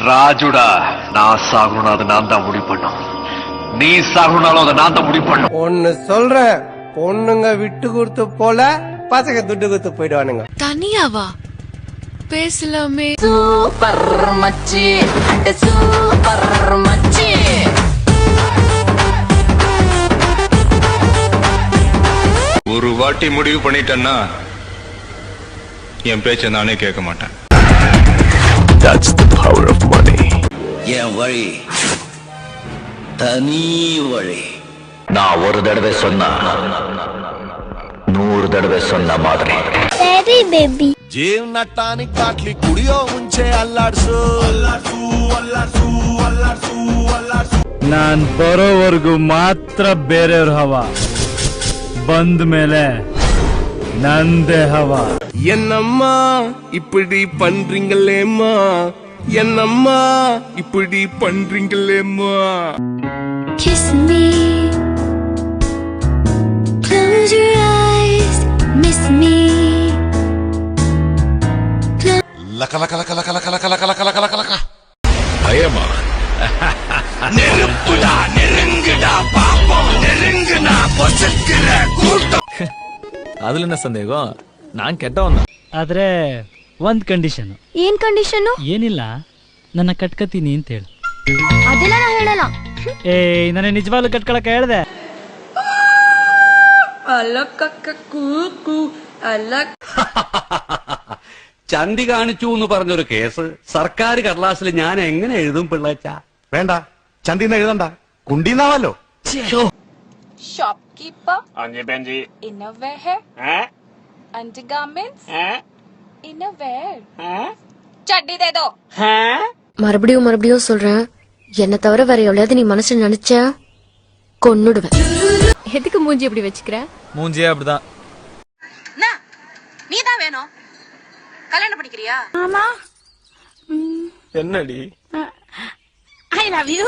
ராஜுடா, நான் சாகணும்னா அதை நான் தான் முடிவு பண்ணும். நீ சாகணும்னாலும் அதை நான் தான் முடிவு பண்ணும். ஒன்னு சொல்றேன், பொண்ணுங்க விட்டு கொடுத்து போல, பசங்க துட்டு கொடுத்து போயிடுவானுங்க. தனியாவா பேசலாமே? சூப்பர் மச்சி, அட சூப்பர் மச்சி. ஒரு வாட்டி முடிவு பண்ணிட்டேன்னா என் பேச்ச நானே கேட்க மாட்டேன். That's the power of money. என் வழி தனி வழி. நான் ஒரு தடவை சொன்னா 100 தடவை சொன்ன மாதிரி. Baby baby. జీవనటానికి కాట్లి కుడియో ఉంచే అల్లాడ్సు ನಾನ್ ಬರೋವರೆಗೂ ಮಾತ್ರ ಬೇರೆಯವ್ರ ಹವಾ, ಬಂದ ಮೇಲೆ ನಂದೇ ಹವಾ. என்னம்மா இப்படி பண்றீங்களேம்மா, என்னம்மா இப்படி பண்றீங்களேம்மா. Kiss me. Close your eyes. Miss me. లక లక లక లక లక లక లక లక లక లక. பயமா? நெருப்புடா நெருங்குடா பாப்போம், நெருங்குனா பொசுக்குற கூட்டம். அதுல என்ன சந்தேகம், ನಾನ್ ಕೆಟ್ಟವನ್ನ. ಆದ್ರೆ ಒಂದ್ ಕಂಡೀಷನ್. ಏನ್ ಕಂಡೀಷನ್? ಏನಿಲ್ಲ, ನನ್ನ ಕಟ್ಕತೀನಿ ಅಂತ ಹೇಳು. ಅದೆಲ್ಲ ನಾ ಹೇಳಲ್ಲ. ನನ್ನ ನಿಜವಾಗ್ಲೂ ಕಟ್ಕೊಳಕ ಹೇಳ್ದೆ. ചന്തി കാണിച്ചു എന്ന് പറഞ്ഞൊരു കേസ് സർക്കാർ കടലാസിൽ ഞാൻ എങ്ങനെ എഴുതും പിള്ളേച്ച? വേണ്ട, ചന്തിന്ന് എഴുതണ്ട, കുണ്ടീന്നാവല്ലോ. Shopkeeper, innerwear, undergarments, innerwear. चड्डी दे दो. மறுபடியும் மறுபடியும் சொல்றேன், என்ன தவிர வேற எவ்வளவு நீ மனசுல நினைச்ச கொன்னுடுவேன். எதுக்கு மூஞ்சி இப்படி வச்சுக்கிற? மூஞ்சியே அப்படிதான். நீதான் வேணும். கல்யாணம் பண்ணிக்கிறியா? என்னடி? I love you.